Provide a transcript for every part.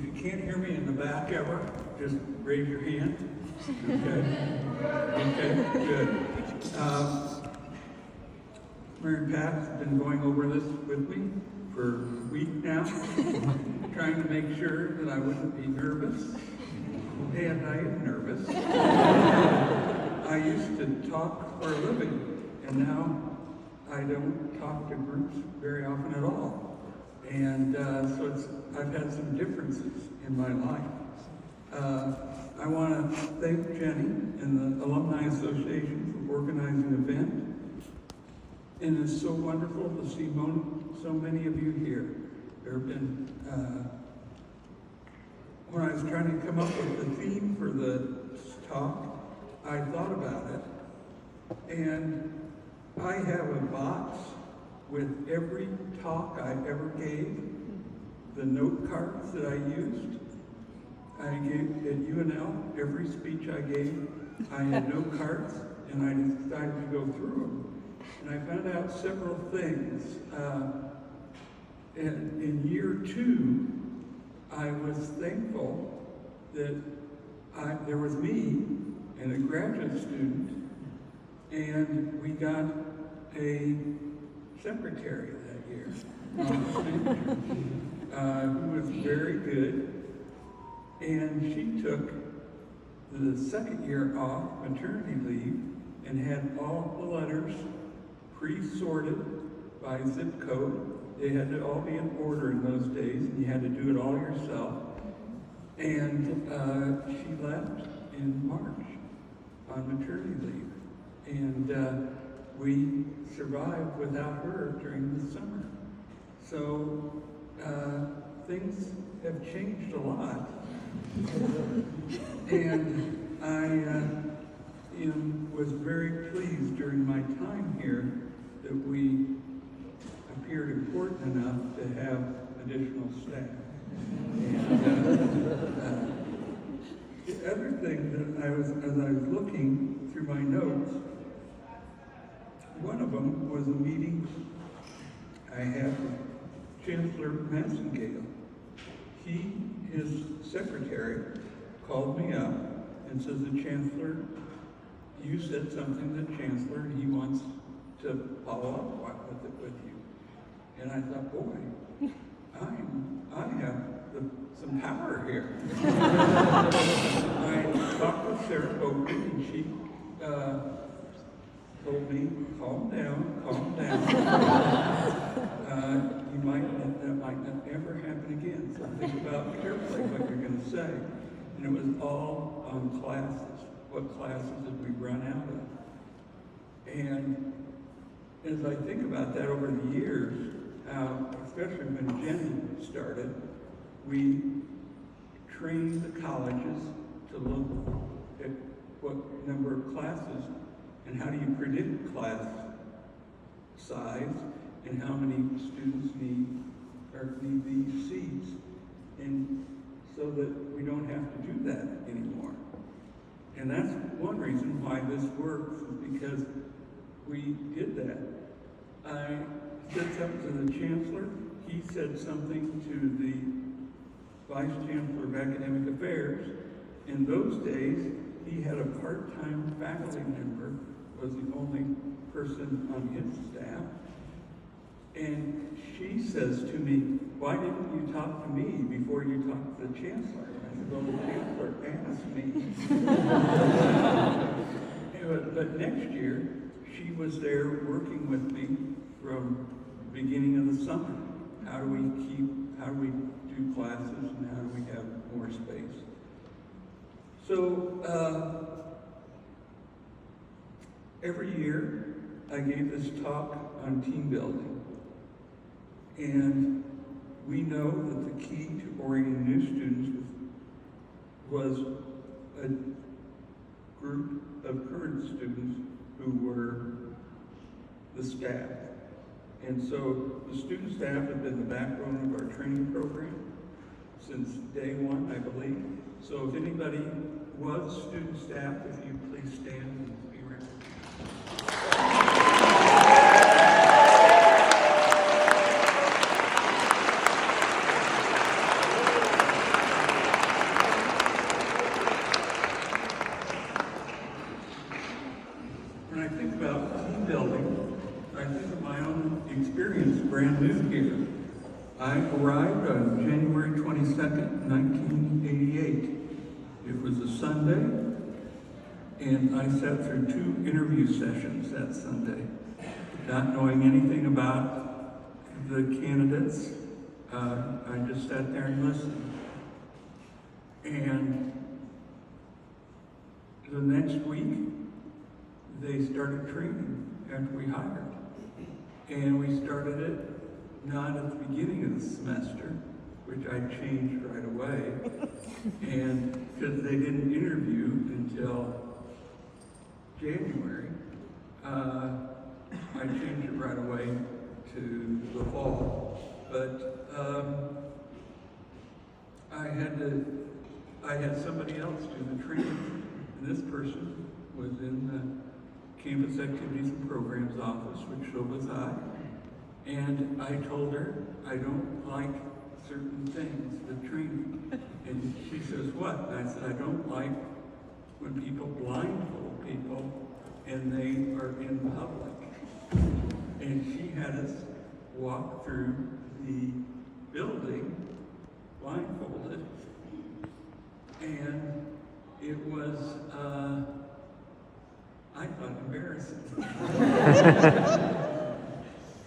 If you can't hear me in the back ever, just raise your hand. Okay? Okay, good. Mary and Pat have been going over this with me for a week now, trying to make sure that I wouldn't be nervous. And I am nervous. I used to talk for a living, and now I don't talk to groups very often at all. And so I've had some differences in my life. I want to thank Jenny and the Alumni Association for organizing an event. And it's so wonderful to see so many of you here. There have been, when I was trying to come up with the theme for the talk, I thought about it. And I have a box with every talk I ever gave, the note cards that I used. I gave at UNL, every speech I gave, I had note cards, and I decided to go through them. And I found out several things. In year 2, I was thankful that there was me and a graduate student, and we got a secretary that year, who was very good. And she took the second year off maternity leave and had all the letters pre-sorted by zip code. They had to all be in order in those days, and you had to do it all yourself. And she left in March on maternity leave. And we survived without her during the summer. So things have changed a lot. And I was very pleased during my time here that we appeared important enough to have additional staff. And the other thing that as I was looking through my notes, one of them was a meeting I had with Chancellor Massengale. His secretary called me up and says, the Chancellor, you said something to the Chancellor and he wants to follow up with you. And I thought, boy, I have some power here. I talked with Sarah Oakley and she told me, calm down. That might not ever happen again. So think about carefully what you're going to say. And it was all on classes. What classes did we run out of? And as I think about that over the years, especially when Jenny started, we trained the colleges to look at what number of classes and how do you predict class size and how many students need these seats, and so that we don't have to do that anymore. And that's one reason why this works, is because we did that. I said something to the Chancellor, he said something to the Vice Chancellor of Academic Affairs. In those days, he had a part-time faculty member, was the only person on his staff. And she says to me, why didn't you talk to me before you talked to the Chancellor? And I said, well, the Chancellor asked me. But next year, she was there working with me from the beginning of the summer. How do we do classes and how do we have more space? So every year I gave this talk on team building. And we know that the key to orienting new students was a group of current students who were the staff. And so the student staff have been the backbone of our training program since day one, I believe. So if anybody was student staff, if you please stand and be recognized. experience brand new here. I arrived on January 22nd, 1988. It was a Sunday, and I sat through 2 interview sessions that Sunday, not knowing anything about the candidates. I just sat there and listened. And the next week, they started training after we hired. And we started it not at the beginning of the semester, which I changed right away, and because they didn't interview until January, I changed it right away to the fall. But I had somebody else do the training, and this person was in the Campus Activities and Programs office, which so was I. And I told her, I don't like certain things, the training. And she says, what? And I said, I don't like when people blindfold people and they are in public. And she had us walk through the building blindfolded. And it was, I thought, embarrassing.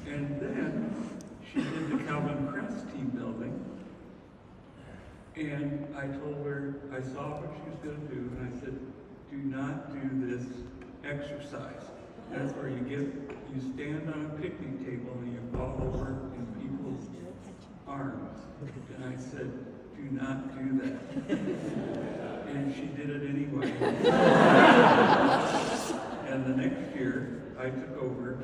And then she did the Calvin Crest team building, and I told her, I saw what she was going to do, and I said, do not do this exercise. That's where you stand on a picnic table and you fall over in people's arms. And I said, do not do that. And she did it anyway. And the next year, I took over.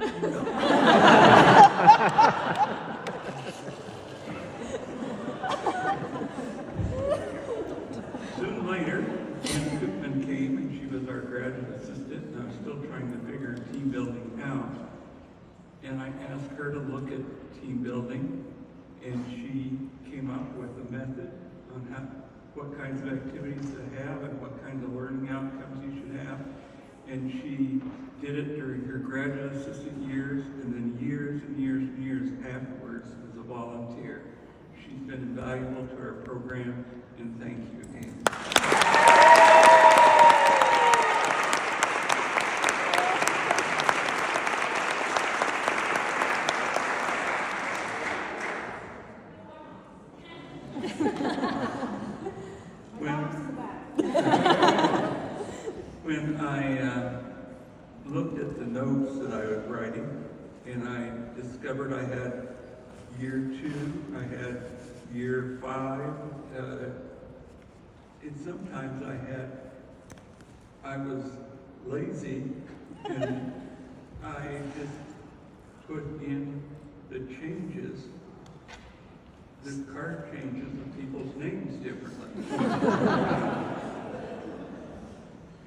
Soon later, Ann Coopman came, and she was our graduate assistant, and I was still trying to figure team building out. And I asked her to look at team building, and she came up with a method on what kinds of activities to have and what kinds of learning outcomes you should have. And she did it during her graduate assistant years, and then years and years and years afterwards as a volunteer. She's been invaluable to our program, and thank you again. When I looked at the notes that I was writing, and I discovered I had year 2, I had year 5, and sometimes I was lazy, and I just put in the changes, the card changes of people's names differently.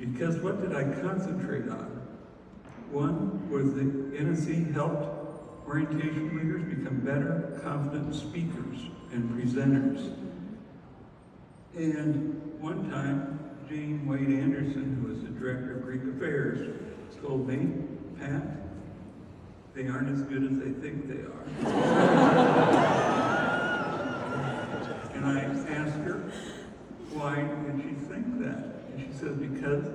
Because what did I concentrate on? One was the NSE helped orientation leaders become better, confident speakers and presenters. And one time, Jane Wade Anderson, who was the director of Greek Affairs, told me, Pat, they aren't as good as they think they are. And I asked her, why did she think that? And she said, because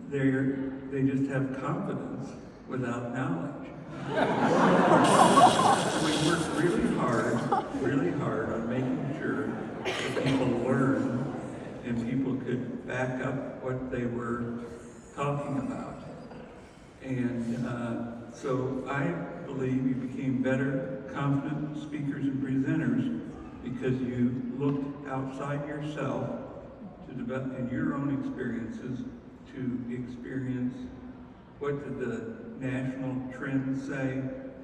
they just have confidence without knowledge. We worked really hard on making sure that people learned and people could back up what they were talking about. And so I believe you became better, confident speakers and presenters because you looked outside yourself to develop in your own experiences to experience what did the national trends say,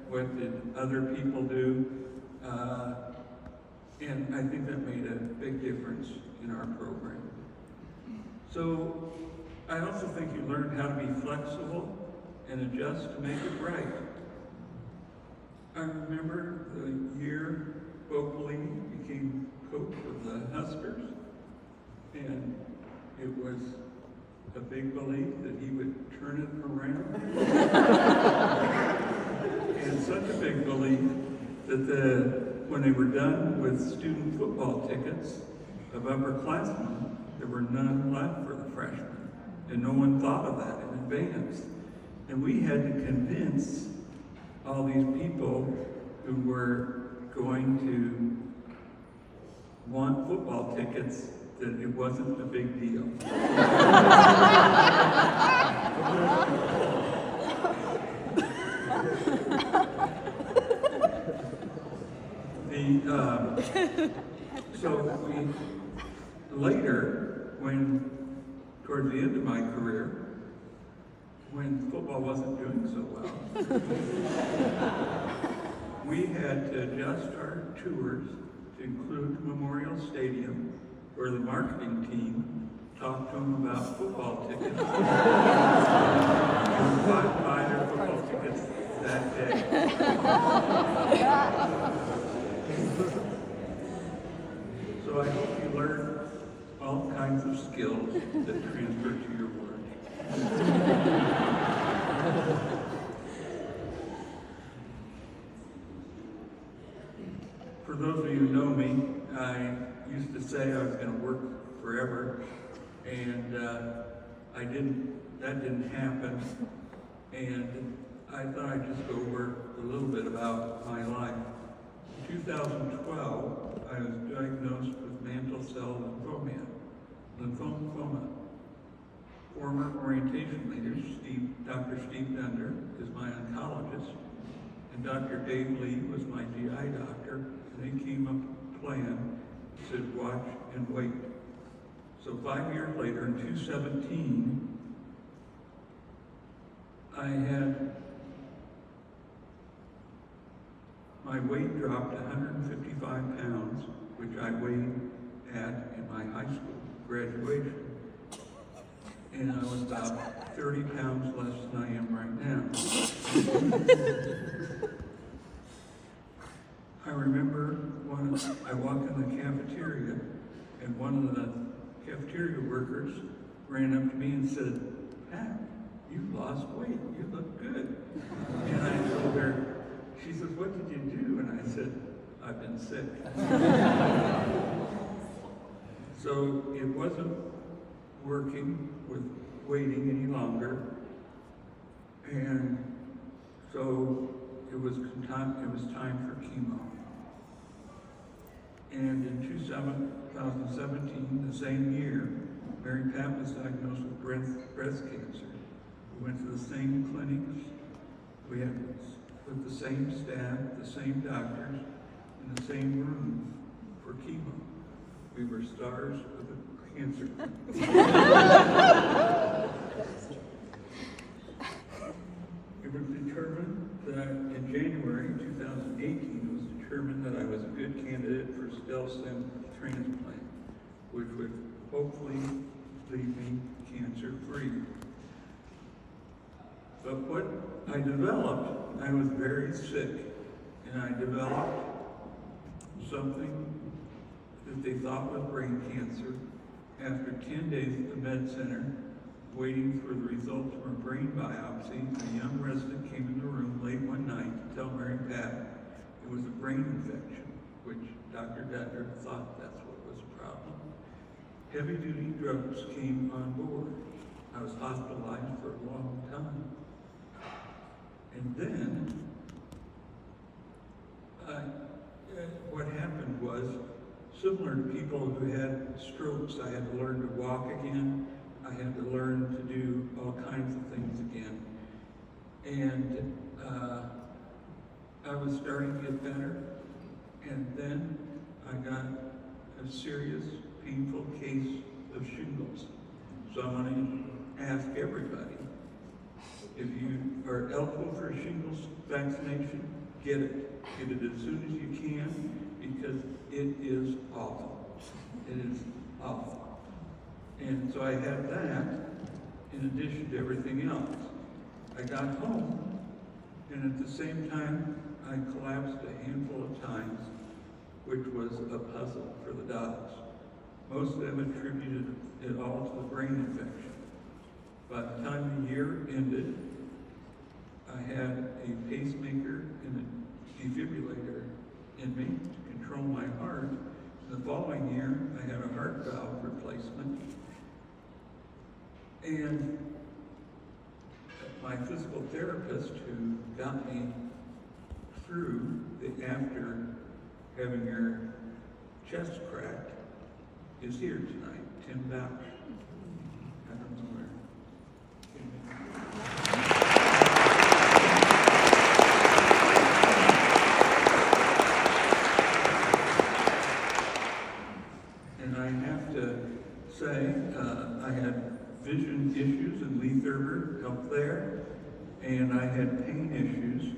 what did other people do, and I think that made a big difference in our program. So I also think you learned how to be flexible and adjust to make it right. I remember the year Bo Pelini became coach of the Huskers, and it was a big belief that he would turn it around. And such a big belief that when they were done with student football tickets of upperclassmen, there were none left for the freshmen. And no one thought of that in advance. And we had to convince all these people who were going to want football tickets that it wasn't a big deal. So later, toward the end of my career, when football wasn't doing so well, we had to adjust our tours to include Memorial Stadium, where the marketing team talked to them about football tickets and buy their football tickets that day. So I hope you learn all kinds of skills that transfer to your work. For those of you who know me, I used to say I was going to work forever, and that didn't happen. And I thought I'd just go over a little bit about my life. In 2012, I was diagnosed with mantle cell lymphoma. Former orientation leader, Dr. Steve Bender, is my oncologist, and Dr. Dave Lee was my GI doctor, and they came up with a plan, said watch and wait. So 5 years later, in 2017, I had my weight dropped to 155 pounds, which I weighed at in my high school graduation. And I was about 30 pounds less than I am right now. I remember when I walked in the cafeteria, and one of the cafeteria workers ran up to me and said, "Pat, you lost weight, you look good." And I told her, she says, "What did you do?" And I said, "I've been sick." So it wasn't working with waiting any longer, and so it was time for chemo. And in 2017, the same year, Mary Pat was diagnosed with breast cancer. We went to the same clinics, we had with the same staff, the same doctors, in the same room for chemo. We were stars of the cancer. It was determined that in January 2018, it was determined that I was a good candidate for stem cell transplant, which would hopefully leave me cancer-free. But what I developed, I was very sick, and I developed something that they thought was brain cancer. After 10 days at the med center, waiting for the results from a brain biopsy, a young resident came in the room late one night to tell Mary Pat it was a brain infection, which Dr. Detter thought that's what was the problem. Heavy-duty drugs came on board. I was hospitalized for a long time. And then, what happened was, similar to people who had strokes, I had to learn to walk again. I had to learn to do all kinds of things again. And I was starting to get better. And then I got a serious, painful case of shingles. So I want to ask everybody, if you are eligible for a shingles vaccination, get it. Get it as soon as you can, because it is awful. It is awful. And so I had that in addition to everything else. I got home, and at the same time, I collapsed a handful of times, which was a puzzle for the docs. Most of them attributed it all to the brain infection. By the time the year ended, I had a pacemaker and a defibrillator And my physical therapist who got me through after having your chest cracked is here tonight, Tim Bouch. I don't know where. And I have to say, I had vision issues and Lee Thurber helped there, and I had pain issues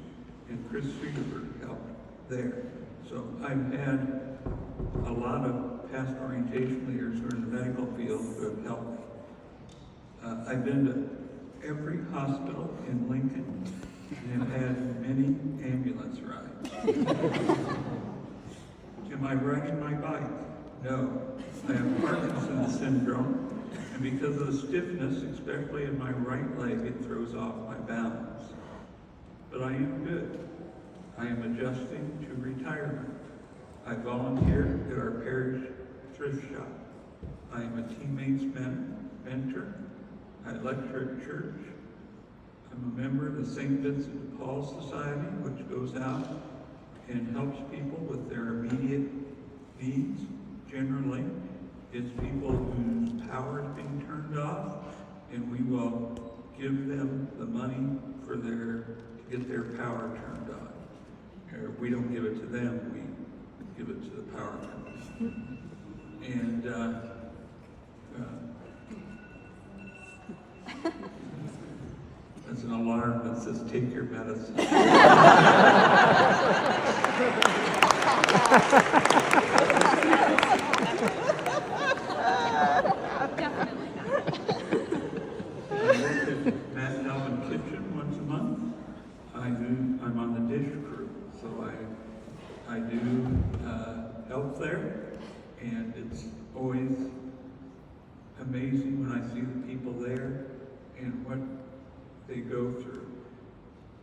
and Chris Fieberberg helped there. So I've had a lot of past orientation leaders who are in the medical field who have helped me. I've been to every hospital in Lincoln and have had many ambulance rides. Am I riding my bike? No. I have Parkinson's syndrome, and because of the stiffness, especially in my right leg, it throws off my balance. But I am good. I am adjusting to retirement. I volunteer at our parish thrift shop. I am a teammates mentor. I lecture at church. I'm a member of the St. Vincent de Paul Society, which goes out and helps people with their immediate needs. Generally, it's people whose power is being turned off, and we will give them the money for to get their power turned on. Or we don't give it to them, we give it to the power company. And that's an alarm that says, take your medicine. Definitely not. I work at Matt Alvin Kitchen once a month. I'm on the dish crew, so I do help there, and it's always amazing when I see the people there and what they go through.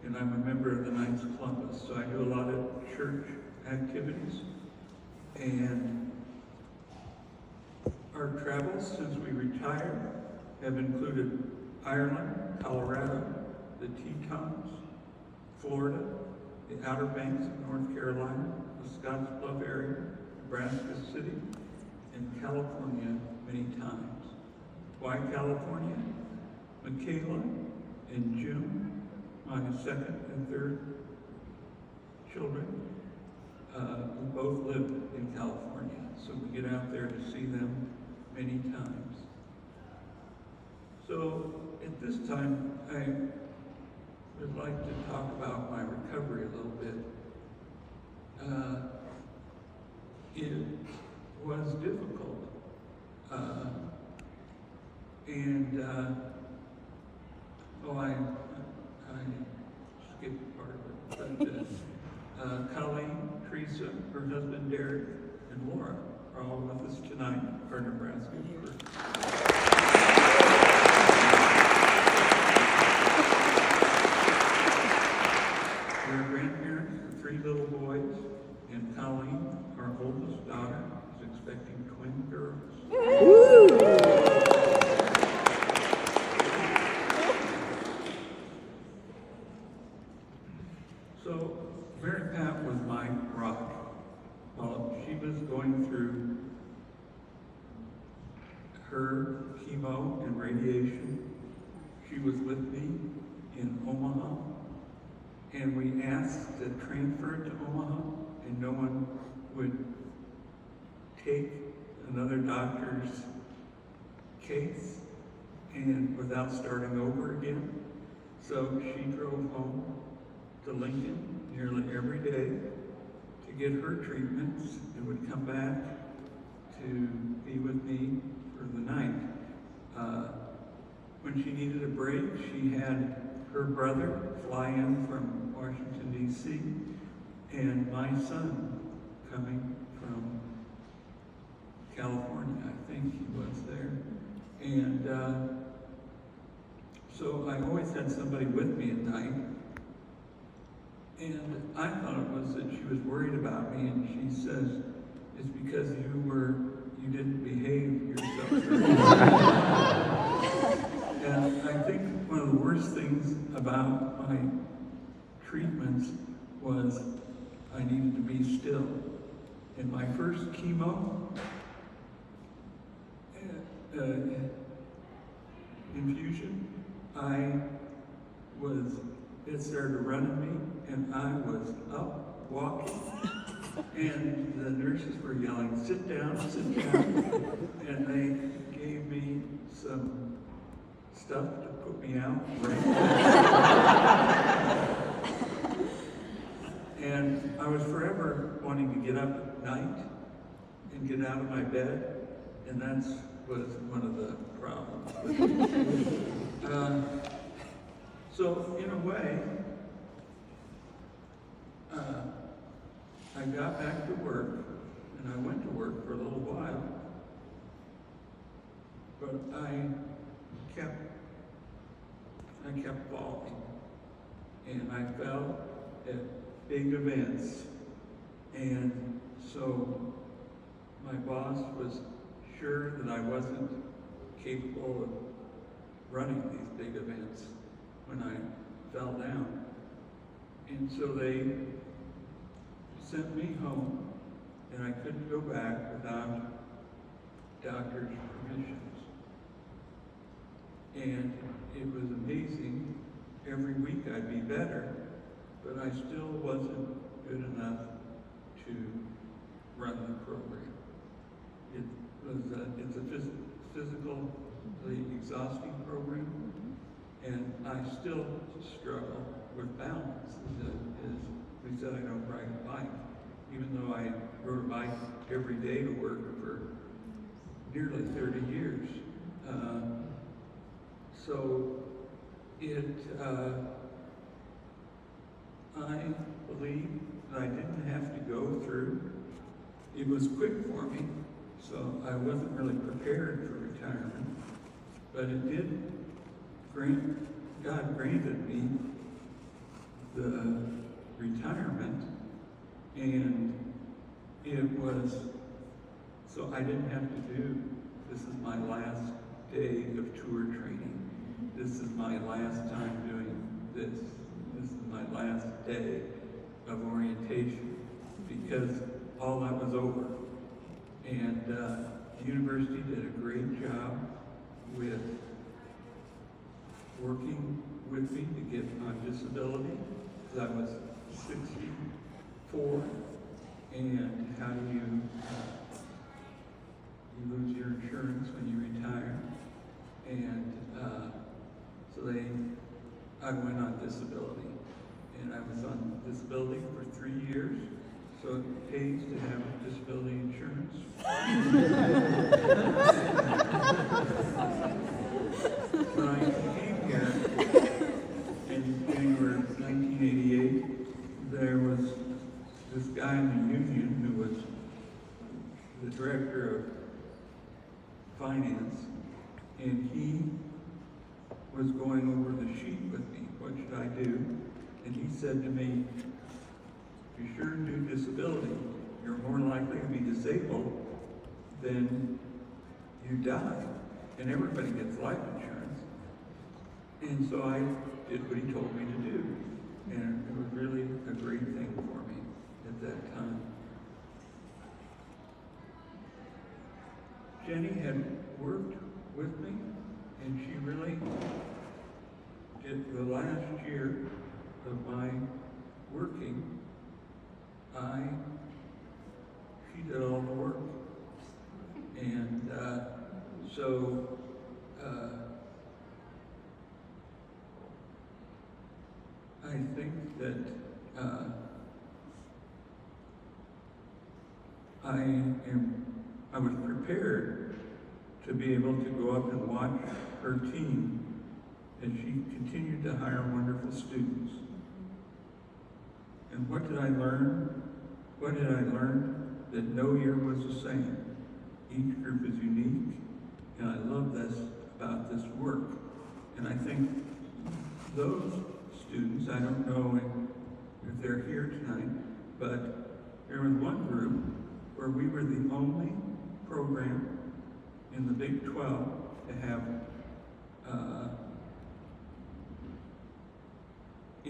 And I'm a member of the Knights of Columbus, so I do a lot of church activities. And our travels since we retired have included Ireland, Colorado, the Tetons, Florida, the Outer Banks of North Carolina, the Scottsbluff area, Nebraska City, and California many times. Why California? Michaela and June, my second and third children, we both live in California, so we get out there to see them many times. So at this time, I would like to talk about my recovery a little bit. It was difficult, I skipped part of it, but Colleen, Teresa, her husband Derek, and Laura are all with us tonight, our Nebraska group. We're grandparents of 3 little boys, and Colleen, our oldest daughter, is expecting twin girls. So, Mary Pat was my rock. While she was going through her chemo and radiation, she was with me in Omaha, and we asked to transfer it to Omaha, and no one would take another doctor's case and without starting over again. So she drove home to Lincoln nearly every day to get her treatments and would come back to be with me for the night. When she needed a break, she had her brother fly in from Washington, D.C., and my son coming from California. I think he was there. And so I always had somebody with me at night. And I thought it was that she was worried about me, and she says, it's because you didn't behave yourself. I think one of the worst things about my treatments was I needed to be still. In my first chemo infusion, it started running me, and I was up walking, and the nurses were yelling, sit down, and they gave me some stuff to put me out right And I was forever wanting to get up at night and get out of my bed, and that was one of the problems. So in a way, I got back to work, and I went to work for a little while, but I kept falling, and I fell at big events, and so my boss was sure that I wasn't capable of running these big events when I fell down. And so they sent me home, and I couldn't go back without doctor's permissions. And it was amazing. Every week I'd be better, but I still wasn't good enough to run the program. It's a physically exhausting program, and I still struggle with balance. As we said, I don't ride a bike, even though I rode a bike every day to work for nearly 30 years. I believe that I didn't have to go through. It was quick for me, so I wasn't really prepared for retirement, but it did God granted me the retirement, and it was, so I didn't have to do, this is my last day of tour training. This is my last time doing this. This is my last day of orientation, because all that was over. And the university did a great job with working with me to get on disability, because I was 64, and how do you lose your insurance when you retire? And so I went on disability, and I was on disability for 3 years, so it pays to have disability insurance. When I came here in January of 1988, there was this guy in the union who was the director of finance, and he was going over the sheet with me. What should I do? And he said to me, "Be sure to do disability. You're more likely to be disabled than you die. And everybody gets life insurance." And so I did what he told me to do. And it was really a great thing for me at that time. Jenny had worked with me, and she really did the last year of my working. She did all the work. And I think that I was prepared to be able to go up and watch her team as she continued to hire wonderful students. And what did I learn? What did I learn? That no year was the same. Each group is unique, and I love this about this work. And I think those students, I don't know if they're here tonight, but there was one group where we were the only program in the Big 12 to have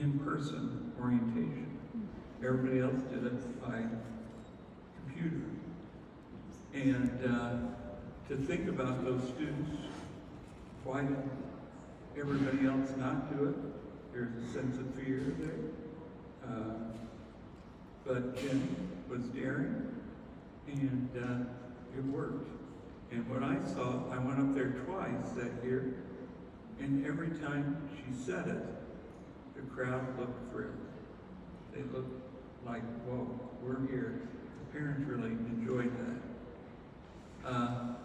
in-person orientation. Everybody else did it by computer. And to think about those students, why did everybody else not do it? There's a sense of fear there. But Jenny was daring, and it worked. And what I saw, I went up there twice that year, and every time she said it, the crowd looked thrilled. They looked like, whoa, we're here. The parents really enjoyed that.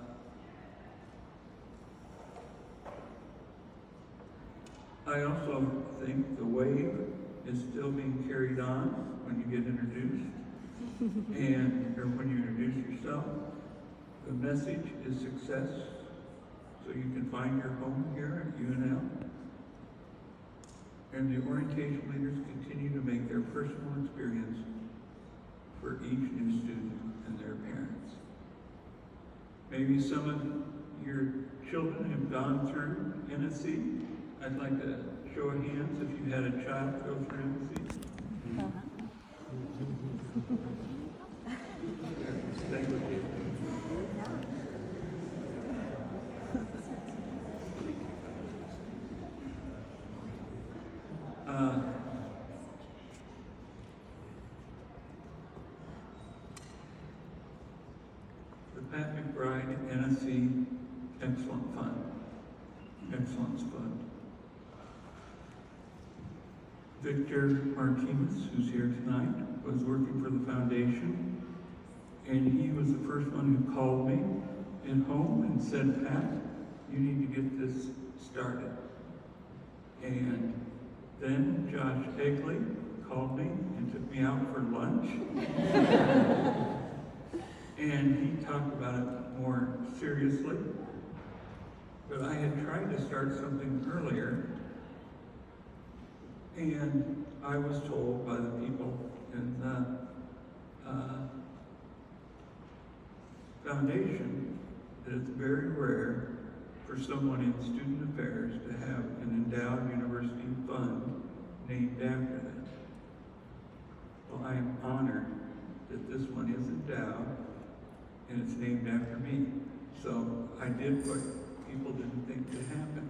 I also think the wave is still being carried on when you get introduced, or when you introduce yourself. The message is success, so you can find your home here at UNL. And the orientation leaders continue to make their personal experience for each new student and their parents. Maybe some of your children have gone through NSE. I'd like to show of hands if you had a child go through NSE. Thank you. The Pat McBride NSE Excellent Fund, Excellence Fund. Victor Martinez, who's here tonight, was working for the foundation, and he was the first one who called me at home and said, Pat, you need to get this started. And then Josh Egley called me and took me out for lunch. And he talked about it more seriously. But I had tried to start something earlier, and I was told by the people in the foundation that it's very rare for someone in student affairs to have an endowed university fund named after them. Well, I am honored that this one is endowed and it's named after me. So I did what people didn't think could happen.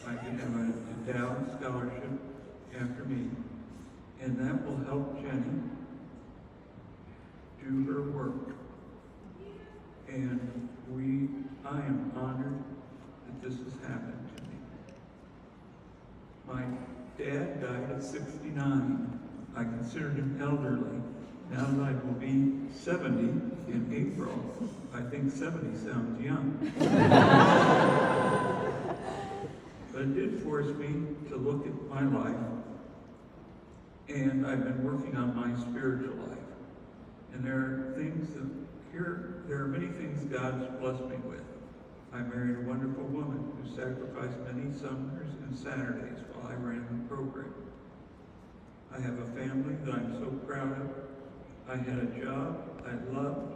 I could have an endowed scholarship after me, and that will help Jenny do her work. And I am honored that this has happened to me. My dad died at 69. I considered him elderly. Now that I will be 70 in April, I think 70 sounds young. But it did force me to look at my life, and I've been working on my spiritual life. And there are many things God's blessed me with. I married a wonderful woman who sacrificed many summers and Saturdays while I ran the program. I have a family that I'm so proud of. I had a job I loved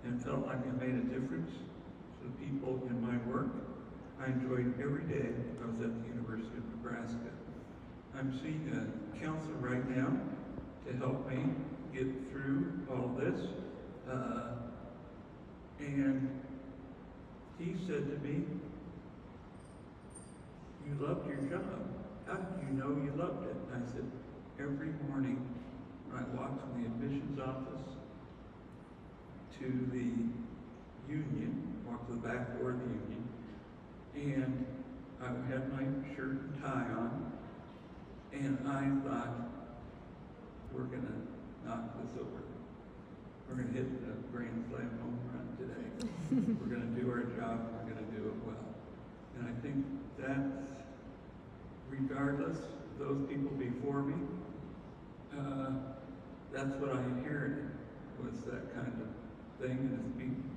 and felt like I made a difference to the people in my work. I enjoyed every day I was at the University of Nebraska. I'm seeing a counselor right now to help me get through all this. And he said to me, you loved your job. How did you know you loved it? And I said, every morning when I walked from the admissions office to the union, walked to the back door of the union, and I would have my shirt and tie on, and I thought, we're going to knock this over. We're going to hit the grand slam home run today. We're going to do our job, we're going to do it well. And I think that's, regardless of those people before me, that's what I inherited, was that kind of thing, and it's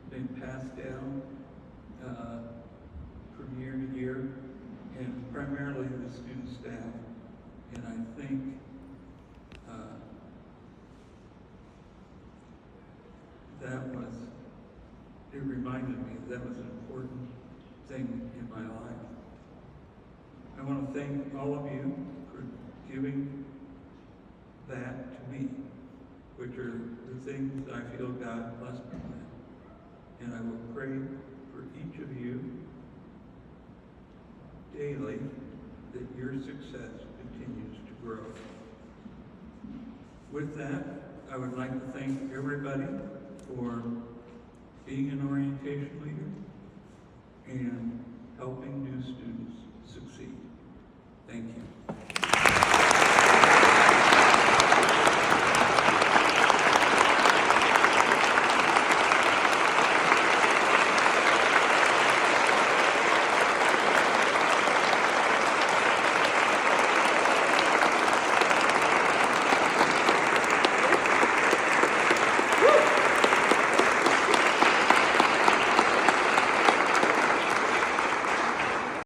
been passed down from year to year, and primarily the student staff. And I think it reminded me that was an important thing in my life. I want to thank all of you for giving that to me, which are the things I feel God blessed me with. And I will pray for each of you daily that your success continues to grow. With that, I would like to thank everybody for being an orientation leader and helping new students succeed. Thank you.